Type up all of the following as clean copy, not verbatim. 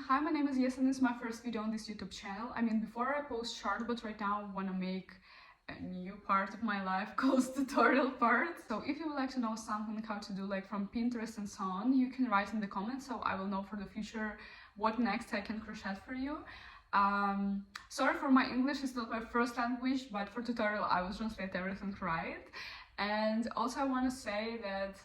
Hi, my name is Yes and this is my first video on this YouTube channel. Before I post shorts, but right now I want to make a new part of my life called tutorial part. So if you would like to know something how to do like from Pinterest and so on, you can write in the comments so I will know for the future what next I can crochet for you. Sorry for my English, it's not my first language, but for tutorial I will translate everything right. And also I want to say that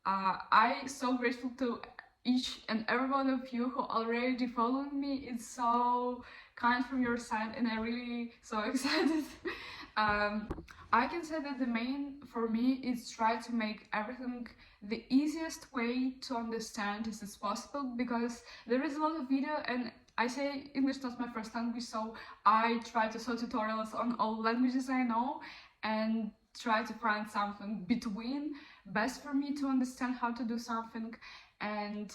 I'm so grateful to each and every one of you who already followed me. It's so kind from your side and I'm really so excited. I can say that the main for me is try to make everything the easiest way to understand as possible, because there is a lot of video and I say English not my first language, so I try to show tutorials on all languages I know and try to find something between best for me to understand how to do something, and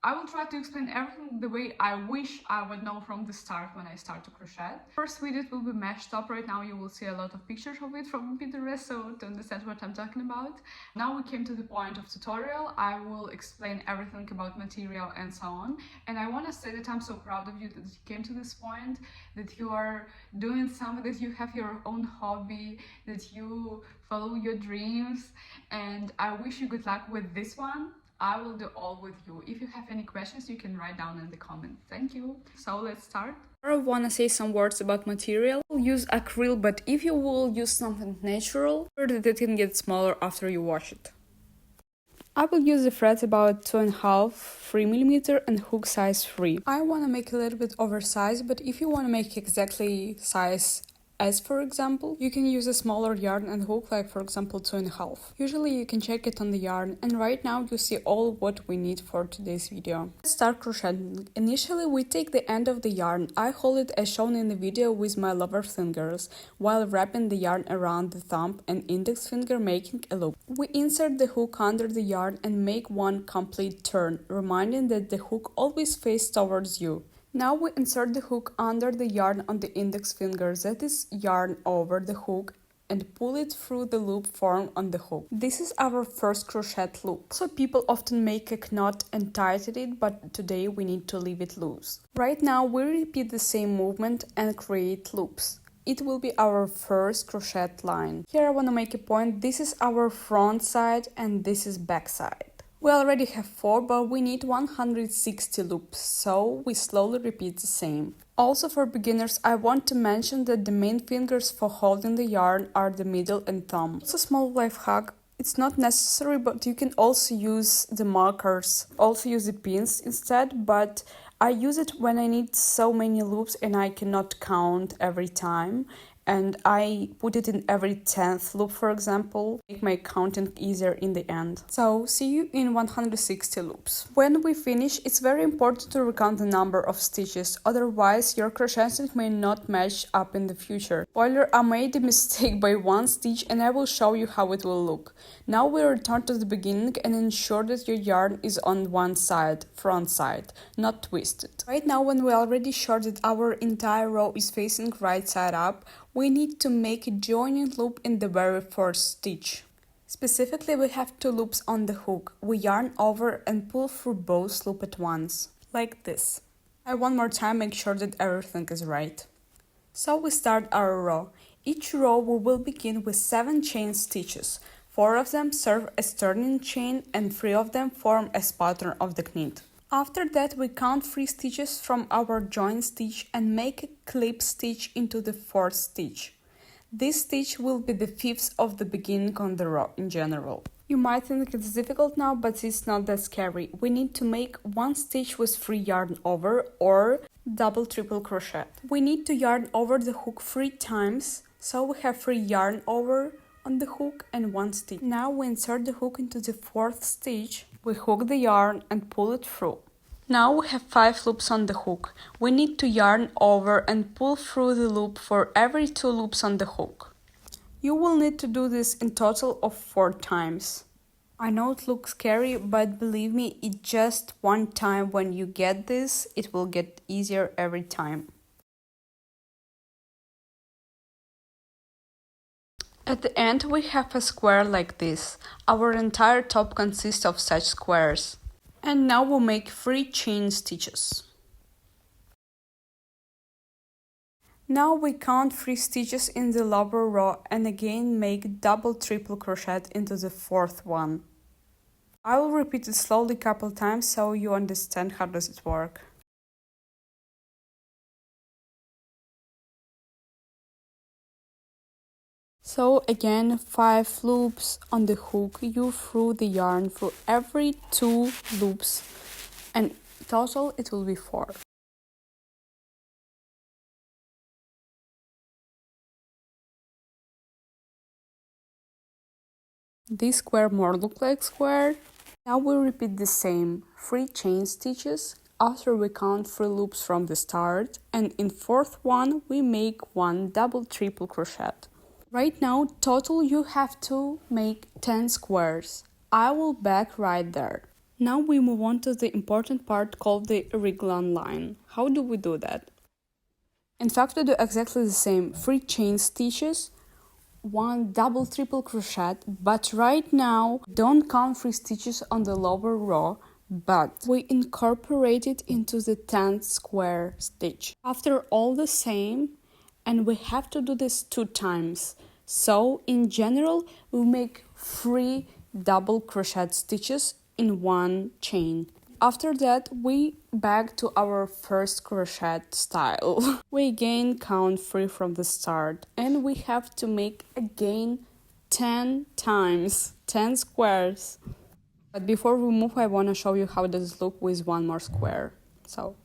I will try to explain everything the way I wish I would know from the start when I start to crochet. First video will be mashed up. Right now you will see a lot of pictures of it from Pinterest, so to understand what I'm talking about. Now we came to the point of tutorial. I will explain everything about material and so on, and I want to say that I'm so proud of you that you came to this point, that you are doing something, that you have your own hobby, that you follow your dreams, and I wish you good luck with this one. I will do all with you. If you have any questions, you can write down in the comments. Thank you. So let's start. I want to say some words about material. We'll use acrylic, but if you will use something natural, that it can get smaller after you wash it. I will use the threads about 2.5, 3mm and hook size 3. I want to make a little bit oversized, but if you want to make exactly size S, for example, you can use a smaller yarn and hook, like for example 2.5. Usually you can check it on the yarn, and right now you see all what we need for today's video. Let's start crocheting. Initially we take the end of the yarn. I hold it as shown in the video with my lower fingers, while wrapping the yarn around the thumb and index finger, making a loop. We insert the hook under the yarn and make one complete turn, reminding that the hook always faces towards you. Now we insert the hook under the yarn on the index finger, that is yarn over the hook, and pull it through the loop formed on the hook. This is our first crochet loop. So people often make a knot and tighten it, but today we need to leave it loose. Right now we repeat the same movement and create loops. It will be our first crochet line. Here I want to make a point. This is our front side and this is back side. We already have 4, but we need 160 loops, so we slowly repeat the same. Also for beginners, I want to mention that the main fingers for holding the yarn are the middle and thumb. It's a small life hack. It's not necessary, but you can also use the markers, also use the pins instead, but I use it when I need so many loops and I cannot count every time. And I put it in every 10th loop, for example, make my counting easier in the end. So see you in 160 loops. When we finish, it's very important to recount the number of stitches, otherwise your crocheting may not match up in the future. Spoiler, I made a mistake by 1 stitch and I will show you how it will look. Now we return to the beginning and ensure that your yarn is on one side, front side, not twisted. Right now, when we already sure that our entire row is facing right side up, we need to make a joining loop in the very first stitch. Specifically, we have 2 loops on the hook. We yarn over and pull through both loops at once, like this. I one more time make sure that everything is right. So we start our row. Each row we will begin with 7 chain stitches. 4 of them serve as turning chain and 3 of them form as pattern of the knit. After that, we count 3 stitches from our join stitch and make a clip stitch into the 4th stitch. This stitch will be the 5th of the beginning on the row in general. You might think it's difficult now, but it's not that scary. We need to make 1 stitch with 3 yarn over or double triple crochet. We need to yarn over the hook 3 times, so we have 3 yarn over on the hook and 1 stitch. Now we insert the hook into the 4th stitch. We hook the yarn and pull it through. Now we have 5 loops on the hook. We need to yarn over and pull through the loop for every 2 loops on the hook. You will need to do this in total of 4 times. I know it looks scary, but believe me, it's just one time. When you get this, it will get easier every time. At the end we have a square like this. Our entire top consists of such squares. And now we'll make 3 chain stitches. Now we count 3 stitches in the lower row and again make double triple crochet into the fourth one. I will repeat it slowly a couple times so you understand how does it work. So again, 5 loops on the hook, you threw the yarn through every 2 loops and total it will be 4. This square more look like square. Now we repeat the same 3 chain stitches after we count 3 loops from the start, and in fourth one we make 1 double triple crochet. Right now total you have to make 10 squares. I will back right there. Now we move on to the important part called the Reglan line. How do we do that? In fact, we do exactly the same 3 chain stitches, 1 double triple crochet, but right now don't count 3 stitches on the lower row, but we incorporate it into the 10th square stitch. After all the same, and we have to do this 2 times. So in general we make 3 double crochet stitches in 1 chain. After that we back to our first crochet style. We again count 3 from the start and we have to make again 10 times 10 squares. But before we move I want to show you how does it look with 1 more square. So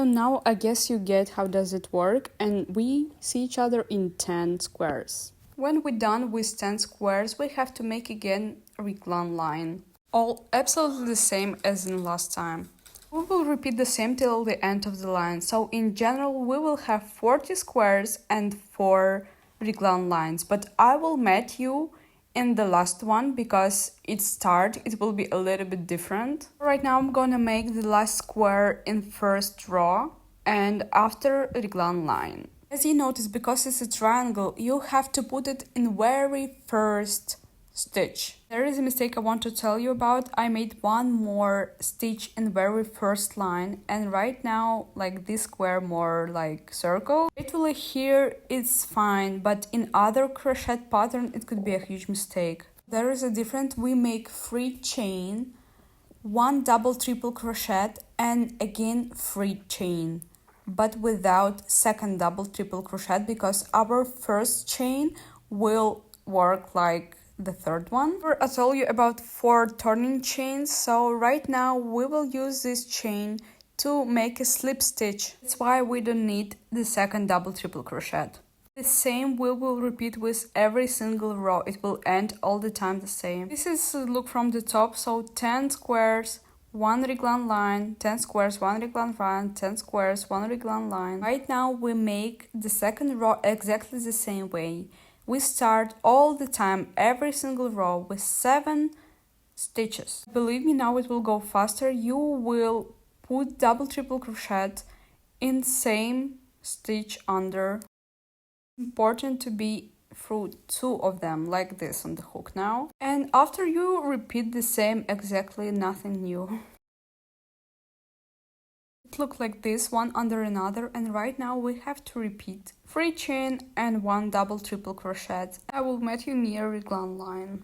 now I guess you get how does it work, and we see each other in 10 squares. When we're done with 10 squares we have to make again a Reglan line. All absolutely the same as in last time. We will repeat the same till the end of the line, so in general we will have 40 squares and 4 Reglan lines, but I will meet you in the last one because it will be a little bit different. Right now I'm gonna make the last square in first row and after Reglan line. As you notice, because it's a triangle, you have to put it in very first stitch. There is a mistake I want to tell you about. I made 1 more stitch in very first line, and right now like this square more like circle. Actually here it's fine, but in other crochet pattern it could be a huge mistake. There is a difference. We make 3 chain, 1 double triple crochet and again 3 chain, but without second double triple crochet because our first chain will work like the third one. I told you about 4 turning chains, so right now we will use this chain to make a slip stitch. That's why we don't need the second double triple crochet. The same we will repeat with every single row. It will end all the time the same. This is a look from the top, so 10 squares, 1 Reglan line, 10 squares, 1 Reglan line, 10 squares, 1 Reglan line. Right now we make the second row exactly the same way. We start all the time, every single row, with 7 stitches. Believe me, now it will go faster. You will put double triple crochet in same stitch under. Important to be through 2 of them like this on the hook now, and after you repeat the same exactly, nothing new. It looks like this, one under another, and right now we have to repeat 3 chain and 1 double triple crochet. I will meet you near Reglan line.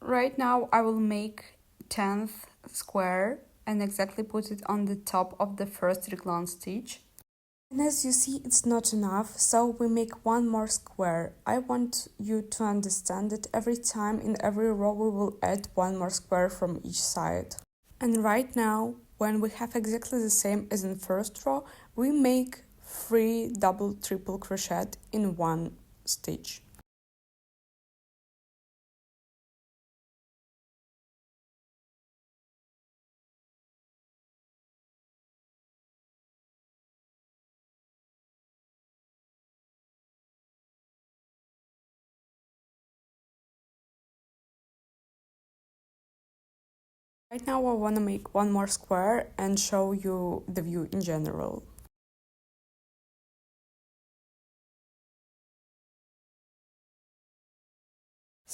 Right now I will make 10th square and exactly put it on the top of the first Reglan stitch. And as you see, it's not enough, so we make 1 more square. I want you to understand that every time in every row we will add 1 more square from each side. And right now, when we have exactly the same as in first row, we make 3 double triple crochet in 1 stitch. Right now I want to make 1 more square and show you the view in general.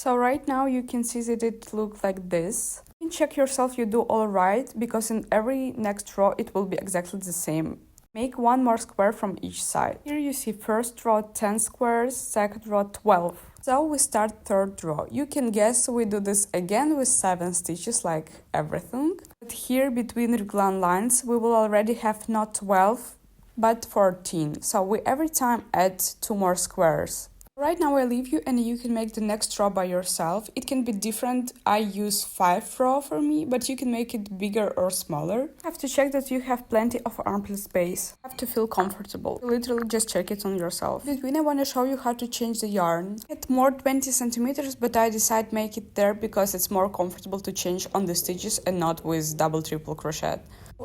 So right now you can see that it looks like this. You can check yourself you do all right, because in every next row it will be exactly the same. Make one more square from each side. Here you see first row 10 squares, second row 12. So we start third row. You can guess we do this again with 7 stitches like everything. But here between reglan lines we will already have not 12 but 14. So we every time add 2 more squares. Right now I leave you and you can make the next row by yourself. It can be different. I use 5 row for me, but you can make it bigger or smaller. You have to check that you have plenty of armpit space. You have to feel comfortable. You literally just check it on yourself. In between I want to show you how to change the yarn. It's more 20 centimeters, but I decided make it there because it's more comfortable to change on the stitches and not with double triple crochet.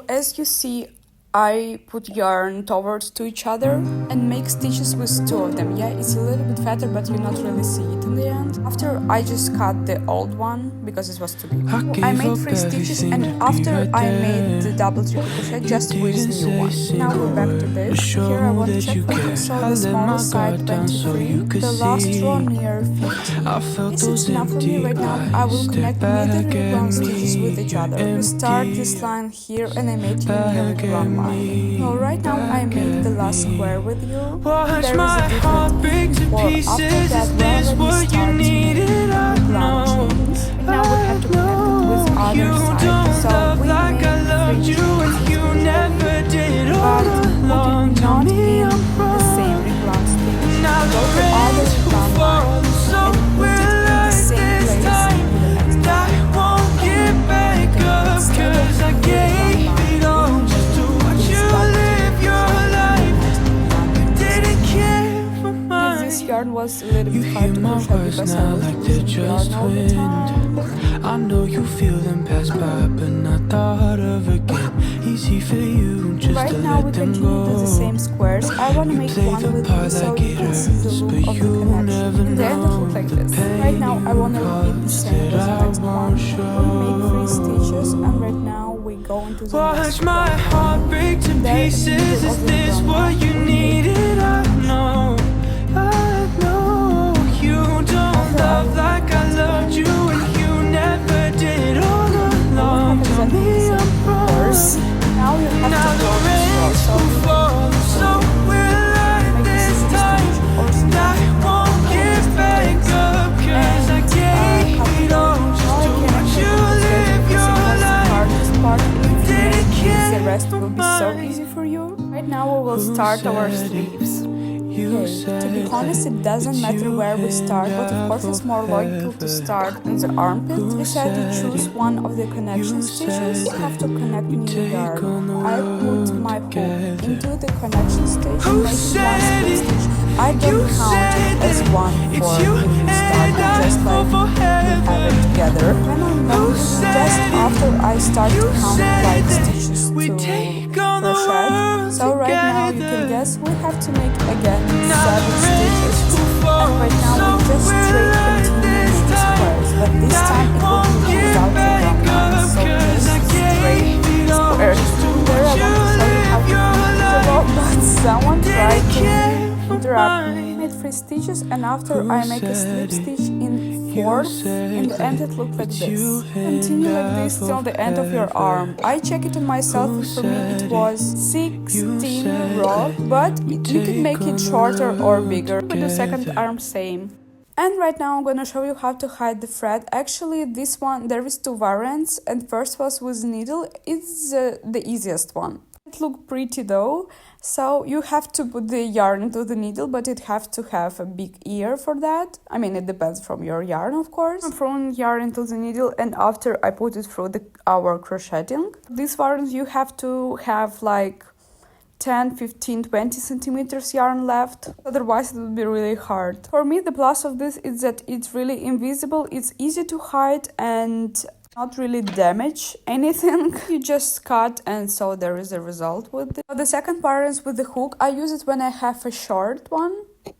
As you see, I put yarn towards to each other and make stitches with 2 of them. Yeah, it's a little bit fatter, but you not really see it in the end. After I just cut the old one because it was too big. I made 3 stitches and after I made the double triple crochet just with new one. Now we're back to this. Here I want to check for you. So the smaller side 23, the last row near 50. This is enough for me right now. I will connect middle reglan stitches with each other. We start this line here and I made it near reglan line. So right now I made the last square with you. There is a different thing, or after that we already start making reglan chains. Now we have to connect it with other side. So we made 3 chains, but put it not in the same reglan stitch. Go to other reglan line and put it in the same place in the next one. This yarn was a little bit hard to crochet because I was using yarn all the time. I know you feel them pass by, but not thought of again. Easy for you just right to now we let them continue go. to the same squares. I want to make one with this so you can see the look of the connection. In the end it looks like this. Right now I want to repeat the same as the next one. We make 3 stitches and right now we go into the Watch next my one. heart break to pieces. Is this what you needed? I know you don't love like I loved you, and you never did all along. Tell me I'm wrong. Now you have to go this row, So we're like this time. I won't get back up, cause I gave it all just to watch you live your life. the rest will be so easy for you. Right now we will start our sleeves. Okay, to be honest, it doesn't matter where we start, but of course it's more logical to start in the armpit. We said to choose one of the connection stitches. You have to connect new yarn. I put my hook into the connection stitch, making one split stitch. I don't count it as one for the new start, just like we have it together. When I'm done, just after I start to count like stitches to crochet. So right now you can guess we have to make again 7 stitches, and right now we just straight continue making squares, but this time it will be without the wrong line, so just straight squares. There I want to show you how to do the row, but someone tried to interrupt me. I made 3 stitches and after I make a slip stitch in 4th, in the end it looked like this. Continue like this till the end of your arm. I check it on myself and for me it was 16 row, but you can make it shorter or bigger. With the second arm same. And right now I'm gonna show you how to hide the thread. Actually this one there is 2 variants, and first was with needle. It's the easiest one. It looked pretty though, so you have to put the yarn into the needle, but it has to have a big ear for that. I mean, it depends from your yarn, of course. I'm throwing yarn into the needle and after I put it through our crocheting. This variant you have to have like 10, 15, 20 centimeters yarn left, otherwise it would be really hard. For me the plus of this is that it's really invisible, it's easy to hide and not really damage anything. You just cut and so there is a result with it. The second part is with the hook. I use it when I have a short one. It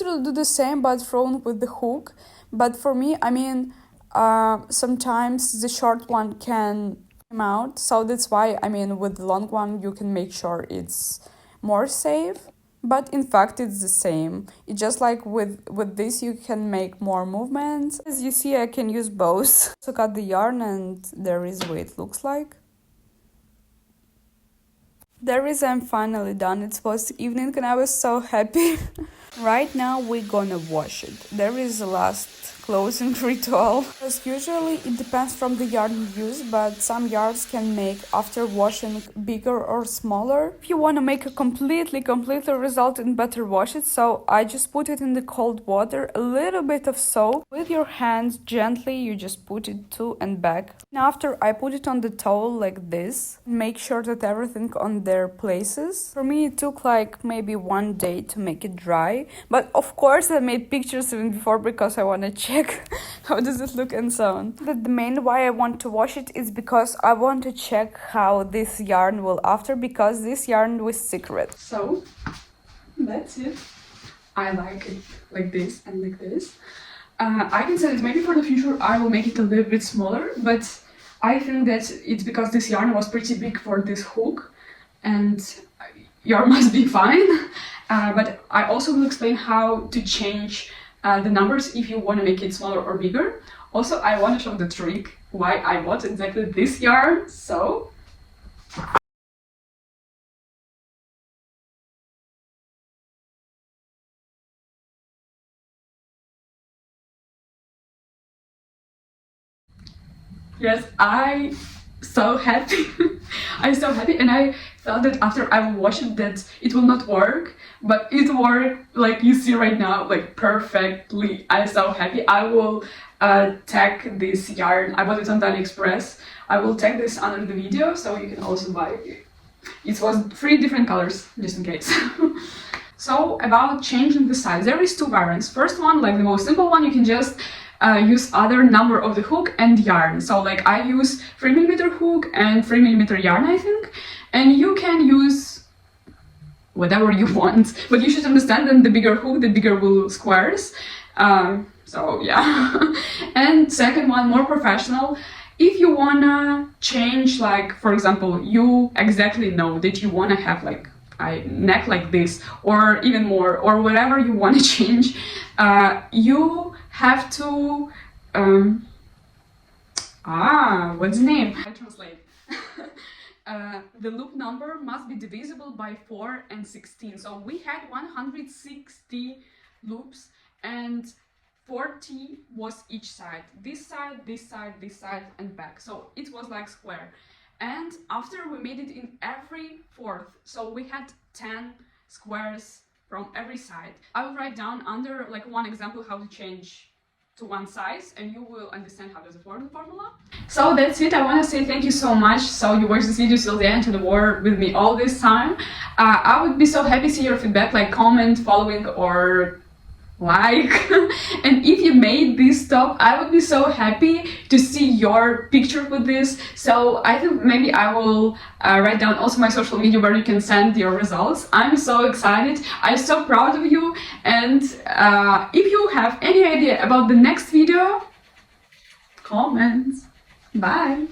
will do the same but thrown with the hook. But for me, I mean, sometimes the short one can come out. So that's why, I mean, with the long one, you can make sure it's more safe. but in fact it's the same. It's just like with this you can make more movements. As you see, I can use both. So cut the yarn and there is what it looks like. There is, I'm finally done. It was evening and I was so happy. Right now we're gonna wash it. There is a last closing ritual. Because usually it depends from the yarn you use, but some yarns can make after washing bigger or smaller. If you want to make a completely result in better wash it, so I just put it in the cold water, a little bit of soap. With your hands gently you just put it to and back. And after I put it on the towel like this, make sure that everything on their places. For me it took like maybe 1 day to make it dry, but of course I made pictures even before because I want to check how does it look and so on. But the main why I want to wash it is because I want to check how this yarn will after, because this yarn was secret. So that's it. I like it like this and like this. I can say that maybe for the future I will make it a little bit smaller, but I think that it's because this yarn was pretty big for this hook and yarn must be fine. But I also will explain how to change the numbers if you want to make it smaller or bigger. Also, I want to show the trick why I bought exactly this yarn. So yes, I'm so happy. I'm so happy, and I felt that after I will wash it that it will not work, but it worked like you see right now, like perfectly. I'm so happy. I will tag this yarn. I bought it on AliExpress. I will tag this under the video so you can also buy it. It was 3 different colors, just in case. So about changing the size, there is 2 variants. First one, like the most simple one, you can just use other number of the hook and yarn. So like I use 3mm hook and 3mm yarn, I think, and you can use whatever you want, but you should understand that the bigger hook, the bigger will squares. So yeah. And second one, more professional. If you wanna change, like for example, you exactly know that you wanna have like a neck like this, or even more, or whatever you want to change, you have to what's the name? I translate. The loop number must be divisible by 4 and 16. So we had 160 loops and 40 was each side. This side, this side, this side, and back. So it was like square. And after we made it in every fourth, so we had 10 squares from every side. I will write down under like one example how to change to one size, and you will understand how does it work, the formula. So that's it. I want to say thank you so much. So you watched this video till the end, to the war with me all this time. I would be so happy to see your feedback, like comment, following, or like. And if you made this top, I would be so happy to see your picture with this. So I think maybe I will write down also my social media where you can send your results. I'm so excited. I'm so proud of you. And if you have any idea about the next video, comment. Bye.